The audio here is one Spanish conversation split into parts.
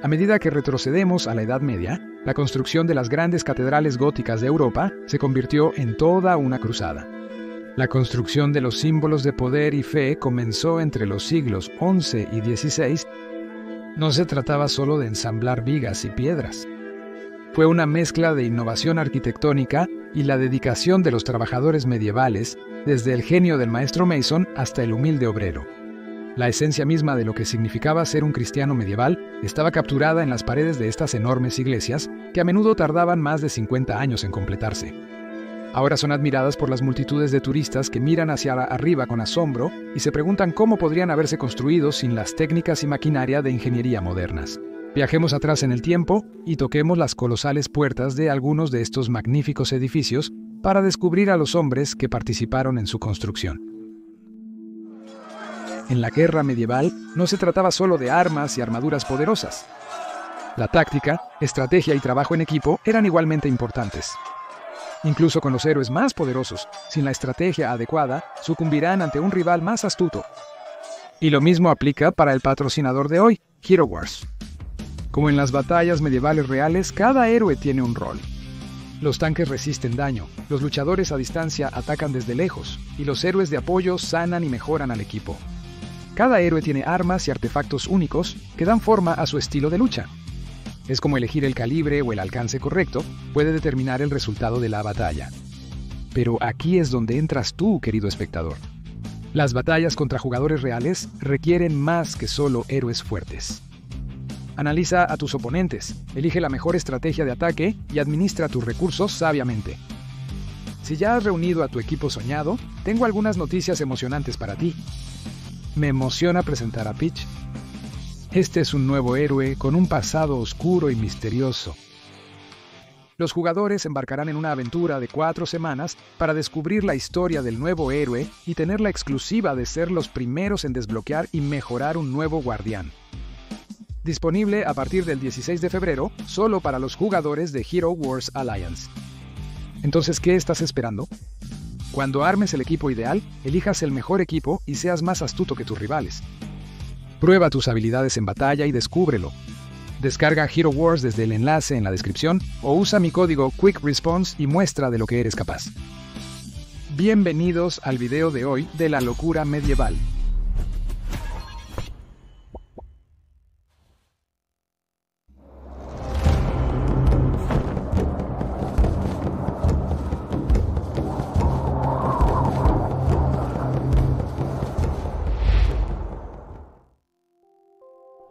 A medida que retrocedemos a la Edad Media, la construcción de las grandes catedrales góticas de Europa se convirtió en toda una cruzada. La construcción de los símbolos de poder y fe comenzó entre los siglos XI y XVI. No se trataba solo de ensamblar vigas y piedras. Fue una mezcla de innovación arquitectónica y la dedicación de los trabajadores medievales, desde el genio del maestro Mason hasta el humilde obrero. La esencia misma de lo que significaba ser un cristiano medieval estaba capturada en las paredes de estas enormes iglesias, que a menudo tardaban más de 50 años en completarse. Ahora son admiradas por las multitudes de turistas que miran hacia arriba con asombro y se preguntan cómo podrían haberse construido sin las técnicas y maquinaria de ingeniería modernas. Viajemos atrás en el tiempo y toquemos las colosales puertas de algunos de estos magníficos edificios para descubrir a los hombres que participaron en su construcción. En la guerra medieval no se trataba solo de armas y armaduras poderosas. La táctica, estrategia y trabajo en equipo eran igualmente importantes. Incluso con los héroes más poderosos, sin la estrategia adecuada, sucumbirán ante un rival más astuto. Y lo mismo aplica para el patrocinador de hoy, Hero Wars. Como en las batallas medievales reales, cada héroe tiene un rol. Los tanques resisten daño, los luchadores a distancia atacan desde lejos, y los héroes de apoyo sanan y mejoran al equipo. Cada héroe tiene armas y artefactos únicos que dan forma a su estilo de lucha. Es como elegir el calibre o el alcance correcto puede determinar el resultado de la batalla. Pero aquí es donde entras tú, querido espectador. Las batallas contra jugadores reales requieren más que solo héroes fuertes. Analiza a tus oponentes, elige la mejor estrategia de ataque y administra tus recursos sabiamente. Si ya has reunido a tu equipo soñado, tengo algunas noticias emocionantes para ti. Me emociona presentar a Peach. Este es un nuevo héroe con un pasado oscuro y misterioso. Los jugadores embarcarán en una aventura de 4 semanas para descubrir la historia del nuevo héroe y tener la exclusiva de ser los primeros en desbloquear y mejorar un nuevo guardián. Disponible a partir del 16 de febrero, solo para los jugadores de Hero Wars Alliance. Entonces, ¿qué estás esperando? Cuando armes el equipo ideal, elijas el mejor equipo y seas más astuto que tus rivales. Prueba tus habilidades en batalla y descúbrelo. Descarga Hero Wars desde el enlace en la descripción o usa mi código Quick Response y muestra de lo que eres capaz. Bienvenidos al video de hoy de la locura medieval.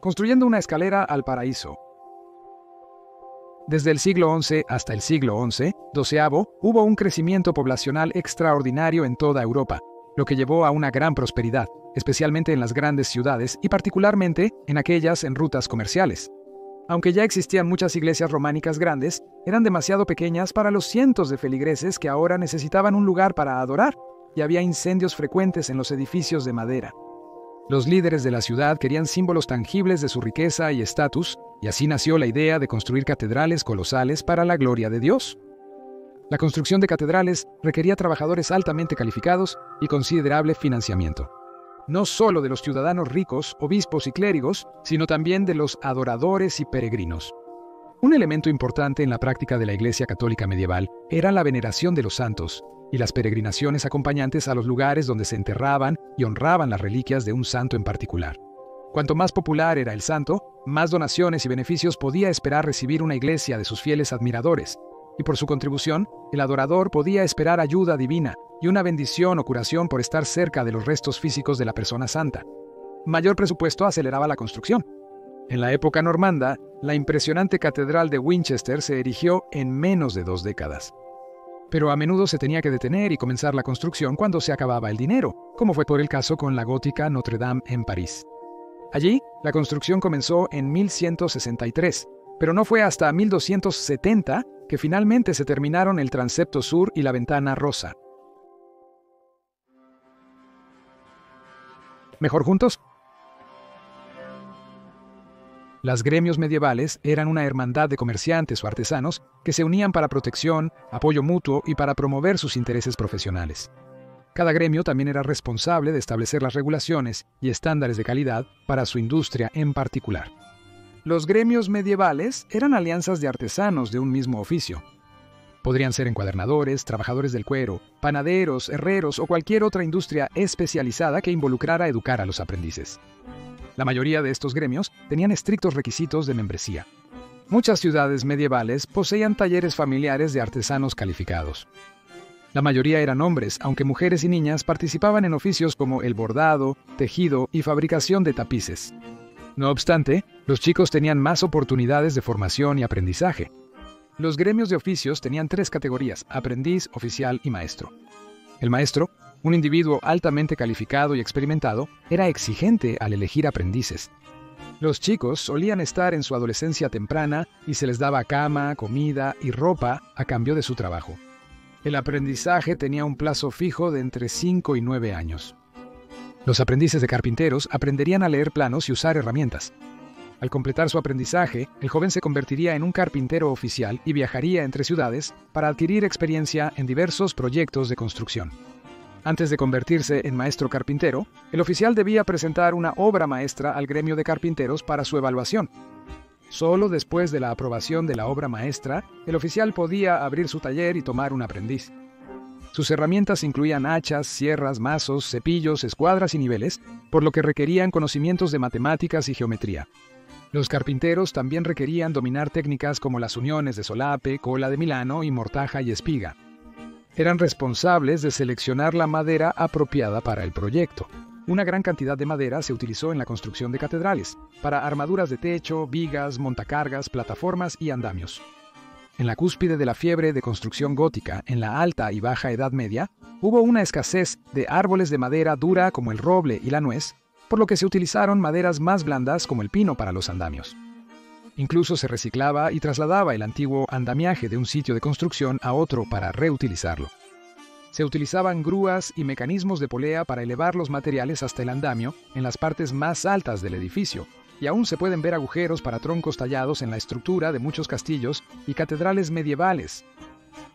Construyendo una escalera al paraíso. Desde el siglo XI hasta el siglo XII, hubo un crecimiento poblacional extraordinario en toda Europa, lo que llevó a una gran prosperidad, especialmente en las grandes ciudades y particularmente en aquellas en rutas comerciales. Aunque ya existían muchas iglesias románicas grandes, eran demasiado pequeñas para los cientos de feligreses que ahora necesitaban un lugar para adorar, y había incendios frecuentes en los edificios de madera. Los líderes de la ciudad querían símbolos tangibles de su riqueza y estatus, y así nació la idea de construir catedrales colosales para la gloria de Dios. La construcción de catedrales requería trabajadores altamente calificados y considerable financiamiento. No solo de los ciudadanos ricos, obispos y clérigos, sino también de los adoradores y peregrinos. Un elemento importante en la práctica de la Iglesia Católica medieval era la veneración de los santos, y las peregrinaciones acompañantes a los lugares donde se enterraban y honraban las reliquias de un santo en particular. Cuanto más popular era el santo, más donaciones y beneficios podía esperar recibir una iglesia de sus fieles admiradores, y por su contribución, el adorador podía esperar ayuda divina y una bendición o curación por estar cerca de los restos físicos de la persona santa. Mayor presupuesto aceleraba la construcción. En la época normanda, la impresionante catedral de Winchester se erigió en menos de 2 décadas. Pero a menudo se tenía que detener y comenzar la construcción cuando se acababa el dinero, como fue por el caso con la gótica Notre Dame en París. Allí, la construcción comenzó en 1163, pero no fue hasta 1270 que finalmente se terminaron el transepto sur y la ventana rosa. ¿Mejor juntos? Las gremios medievales eran una hermandad de comerciantes o artesanos que se unían para protección, apoyo mutuo y para promover sus intereses profesionales. Cada gremio también era responsable de establecer las regulaciones y estándares de calidad para su industria en particular. Los gremios medievales eran alianzas de artesanos de un mismo oficio. Podrían ser encuadernadores, trabajadores del cuero, panaderos, herreros o cualquier otra industria especializada que involucrara educar a los aprendices. La mayoría de estos gremios tenían estrictos requisitos de membresía. Muchas ciudades medievales poseían talleres familiares de artesanos calificados. La mayoría eran hombres, aunque mujeres y niñas participaban en oficios como el bordado, tejido y fabricación de tapices. No obstante, los chicos tenían más oportunidades de formación y aprendizaje. Los gremios de oficios tenían 3 categorías: aprendiz, oficial y maestro. El maestro, un individuo altamente calificado y experimentado, era exigente al elegir aprendices. Los chicos solían estar en su adolescencia temprana y se les daba cama, comida y ropa a cambio de su trabajo. El aprendizaje tenía un plazo fijo de entre 5 y 9 años. Los aprendices de carpinteros aprenderían a leer planos y usar herramientas. Al completar su aprendizaje, el joven se convertiría en un carpintero oficial y viajaría entre ciudades para adquirir experiencia en diversos proyectos de construcción. Antes de convertirse en maestro carpintero, el oficial debía presentar una obra maestra al gremio de carpinteros para su evaluación. Solo después de la aprobación de la obra maestra, el oficial podía abrir su taller y tomar un aprendiz. Sus herramientas incluían hachas, sierras, mazos, cepillos, escuadras y niveles, por lo que requerían conocimientos de matemáticas y geometría. Los carpinteros también requerían dominar técnicas como las uniones de solape, cola de Milano y mortaja y espiga. Eran responsables de seleccionar la madera apropiada para el proyecto. Una gran cantidad de madera se utilizó en la construcción de catedrales, para armaduras de techo, vigas, montacargas, plataformas y andamios. En la cúspide de la fiebre de construcción gótica, en la Alta y Baja Edad Media, hubo una escasez de árboles de madera dura como el roble y la nuez, por lo que se utilizaron maderas más blandas como el pino para los andamios. Incluso se reciclaba y trasladaba el antiguo andamiaje de un sitio de construcción a otro para reutilizarlo. Se utilizaban grúas y mecanismos de polea para elevar los materiales hasta el andamio en las partes más altas del edificio, y aún se pueden ver agujeros para troncos tallados en la estructura de muchos castillos y catedrales medievales.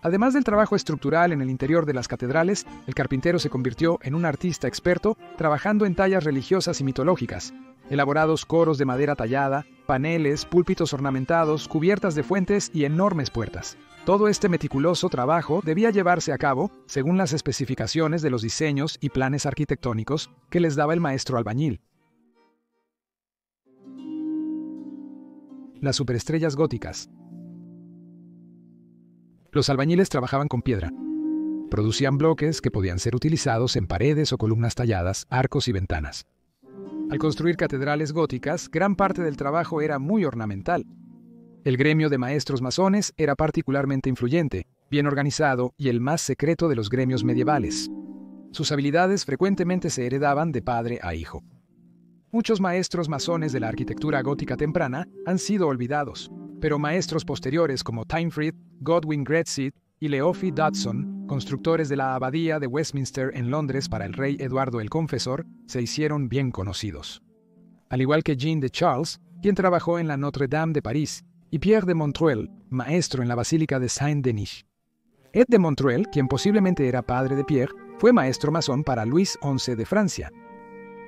Además del trabajo estructural en el interior de las catedrales, el carpintero se convirtió en un artista experto trabajando en tallas religiosas y mitológicas, elaborados coros de madera tallada, paneles, púlpitos ornamentados, cubiertas de fuentes y enormes puertas. Todo este meticuloso trabajo debía llevarse a cabo según las especificaciones de los diseños y planes arquitectónicos que les daba el maestro albañil. Las superestrellas góticas. Los albañiles trabajaban con piedra. Producían bloques que podían ser utilizados en paredes o columnas talladas, arcos y ventanas. Al construir catedrales góticas, gran parte del trabajo era muy ornamental. El gremio de maestros masones era particularmente influyente, bien organizado y el más secreto de los gremios medievales. Sus habilidades frecuentemente se heredaban de padre a hijo. Muchos maestros masones de la arquitectura gótica temprana han sido olvidados, pero maestros posteriores como Tainfrid, Godwin Gretzky y Leofi Dodson, constructores de la abadía de Westminster en Londres para el rey Eduardo el Confesor, se hicieron bien conocidos. Al igual que Jean de Charles, quien trabajó en la Notre Dame de París, y Pierre de Montreuil, maestro en la Basílica de Saint-Denis. Ed de Montreuil, quien posiblemente era padre de Pierre, fue maestro masón para Luis XI de Francia.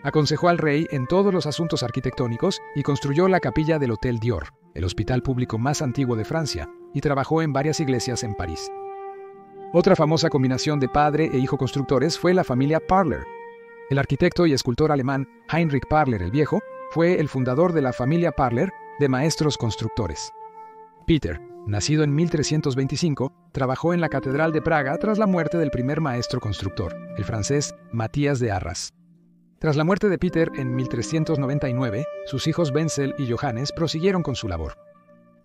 Aconsejó al rey en todos los asuntos arquitectónicos y construyó la capilla del Hotel Dior, el hospital público más antiguo de Francia, y trabajó en varias iglesias en París. Otra famosa combinación de padre e hijo constructores fue la familia Parler. El arquitecto y escultor alemán Heinrich Parler el Viejo fue el fundador de la familia Parler de maestros constructores. Peter, nacido en 1325, trabajó en la Catedral de Praga tras la muerte del primer maestro constructor, el francés Matías de Arras. Tras la muerte de Peter en 1399, sus hijos Wenzel y Johannes prosiguieron con su labor.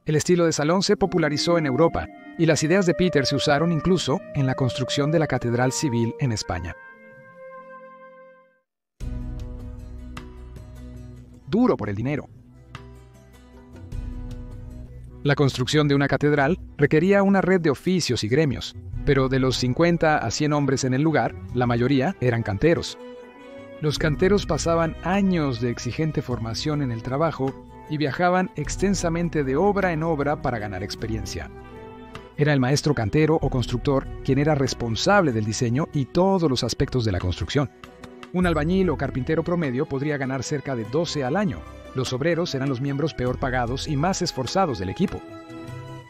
El estilo de salón se popularizó en Europa, y las ideas de Peter se usaron incluso en la construcción de la Catedral Civil en España. Duro por el dinero. La construcción de una catedral requería una red de oficios y gremios, pero de los 50 a 100 hombres en el lugar, la mayoría eran canteros. Los canteros pasaban años de exigente formación en el trabajo y viajaban extensamente de obra en obra para ganar experiencia. Era el maestro cantero o constructor quien era responsable del diseño y todos los aspectos de la construcción. Un albañil o carpintero promedio podría ganar cerca de 12 al año. Los obreros eran los miembros peor pagados y más esforzados del equipo.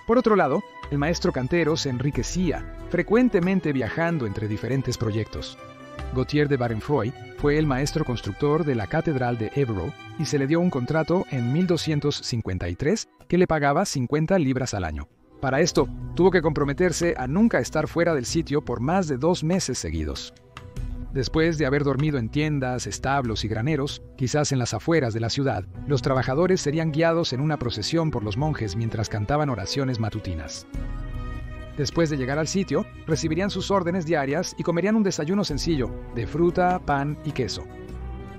Por otro lado, el maestro cantero se enriquecía, frecuentemente viajando entre diferentes proyectos. Gautier de Barenfroy fue el maestro constructor de la Catedral de Évreux y se le dio un contrato en 1253 que le pagaba 50 libras al año. Para esto, tuvo que comprometerse a nunca estar fuera del sitio por más de 2 meses seguidos. Después de haber dormido en tiendas, establos y graneros, quizás en las afueras de la ciudad, los trabajadores serían guiados en una procesión por los monjes mientras cantaban oraciones matutinas. Después de llegar al sitio, recibirían sus órdenes diarias y comerían un desayuno sencillo, de fruta, pan y queso.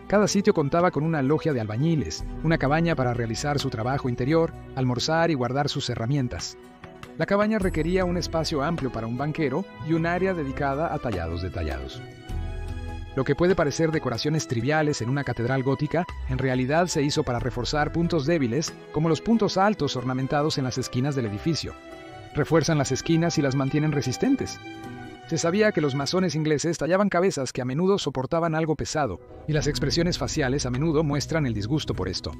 Cada sitio contaba con una logia de albañiles, una cabaña para realizar su trabajo interior, almorzar y guardar sus herramientas. La cabaña requería un espacio amplio para un banquero y un área dedicada a tallados detallados. Lo que puede parecer decoraciones triviales en una catedral gótica, en realidad se hizo para reforzar puntos débiles, como los puntos altos ornamentados en las esquinas del edificio. Refuerzan las esquinas y las mantienen resistentes. Se sabía que los masones ingleses tallaban cabezas que a menudo soportaban algo pesado, y las expresiones faciales a menudo muestran el disgusto por esto.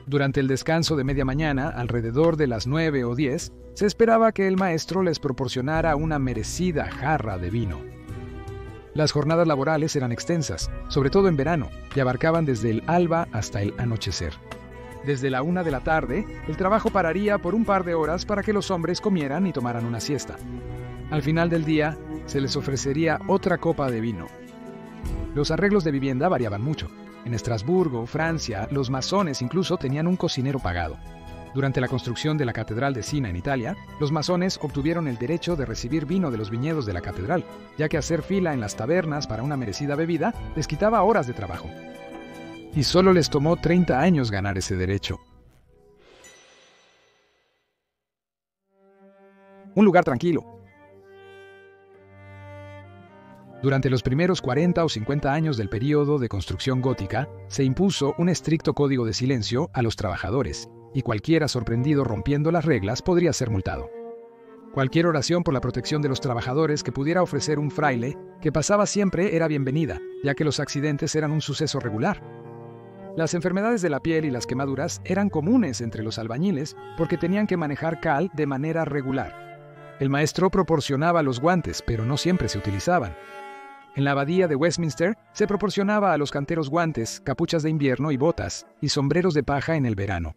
Durante el descanso de media mañana, alrededor de las 9 o 10, se esperaba que el maestro les proporcionara una merecida jarra de vino. Las jornadas laborales eran extensas, sobre todo en verano, y abarcaban desde el alba hasta el anochecer. Desde la 1 de la tarde, el trabajo pararía por un par de horas para que los hombres comieran y tomaran una siesta. Al final del día, se les ofrecería otra copa de vino. Los arreglos de vivienda variaban mucho. En Estrasburgo, Francia, los masones incluso tenían un cocinero pagado. Durante la construcción de la Catedral de Siena en Italia, los masones obtuvieron el derecho de recibir vino de los viñedos de la catedral, ya que hacer fila en las tabernas para una merecida bebida les quitaba horas de trabajo. Y solo les tomó 30 años ganar ese derecho. Un lugar tranquilo. Durante los primeros 40 o 50 años del período de construcción gótica, se impuso un estricto código de silencio a los trabajadores, y cualquiera sorprendido rompiendo las reglas podría ser multado. Cualquier oración por la protección de los trabajadores que pudiera ofrecer un fraile que pasaba siempre era bienvenida, ya que los accidentes eran un suceso regular. Las enfermedades de la piel y las quemaduras eran comunes entre los albañiles porque tenían que manejar cal de manera regular. El maestro proporcionaba los guantes, pero no siempre se utilizaban. En la abadía de Westminster se proporcionaba a los canteros guantes, capuchas de invierno y botas, y sombreros de paja en el verano.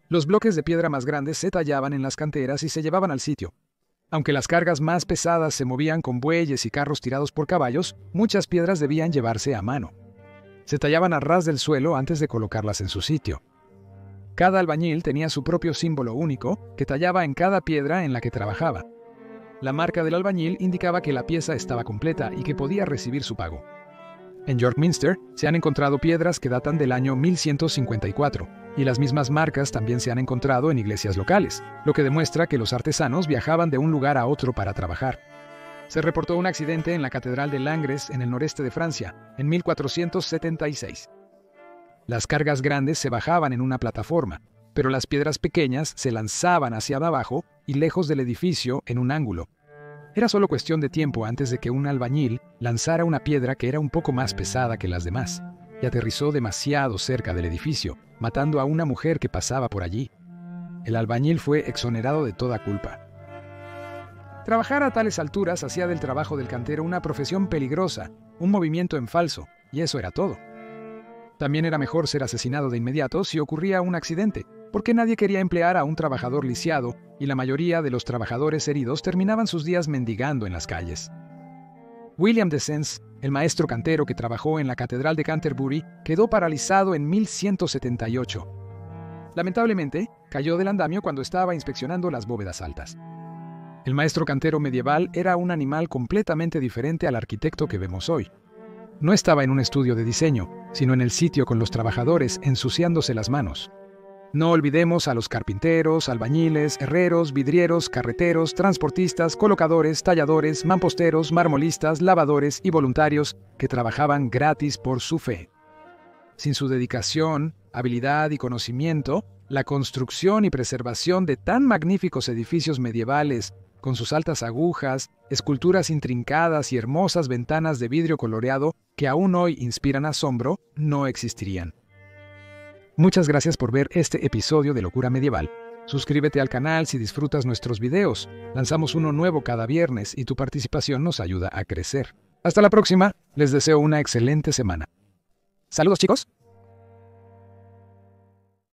Los bloques de piedra más grandes se tallaban en las canteras y se llevaban al sitio. Aunque las cargas más pesadas se movían con bueyes y carros tirados por caballos, muchas piedras debían llevarse a mano. Se tallaban a ras del suelo antes de colocarlas en su sitio. Cada albañil tenía su propio símbolo único que tallaba en cada piedra en la que trabajaba. La marca del albañil indicaba que la pieza estaba completa y que podía recibir su pago. En York Minster se han encontrado piedras que datan del año 1154, y las mismas marcas también se han encontrado en iglesias locales, lo que demuestra que los artesanos viajaban de un lugar a otro para trabajar. Se reportó un accidente en la Catedral de Langres, en el noreste de Francia, en 1476. Las cargas grandes se bajaban en una plataforma, pero las piedras pequeñas se lanzaban hacia abajo y lejos del edificio en un ángulo. Era solo cuestión de tiempo antes de que un albañil lanzara una piedra que era un poco más pesada que las demás, y aterrizó demasiado cerca del edificio, matando a una mujer que pasaba por allí. El albañil fue exonerado de toda culpa. Trabajar a tales alturas hacía del trabajo del cantero una profesión peligrosa, un movimiento en falso, y eso era todo. También era mejor ser asesinado de inmediato si ocurría un accidente, porque nadie quería emplear a un trabajador lisiado, y la mayoría de los trabajadores heridos terminaban sus días mendigando en las calles. William de Sens, el maestro cantero que trabajó en la Catedral de Canterbury, quedó paralizado en 1178. Lamentablemente, cayó del andamio cuando estaba inspeccionando las bóvedas altas. El maestro cantero medieval era un animal completamente diferente al arquitecto que vemos hoy. No estaba en un estudio de diseño, sino en el sitio con los trabajadores ensuciándose las manos. No olvidemos a los carpinteros, albañiles, herreros, vidrieros, carreteros, transportistas, colocadores, talladores, mamposteros, marmolistas, lavadores y voluntarios que trabajaban gratis por su fe. Sin su dedicación, habilidad y conocimiento, la construcción y preservación de tan magníficos edificios medievales, con sus altas agujas, esculturas intrincadas y hermosas ventanas de vidrio coloreado, que aún hoy inspiran asombro, no existirían. Muchas gracias por ver este episodio de Locura Medieval. Suscríbete al canal si disfrutas nuestros videos. Lanzamos uno nuevo cada viernes y tu participación nos ayuda a crecer. Hasta la próxima, les deseo una excelente semana. Saludos, chicos.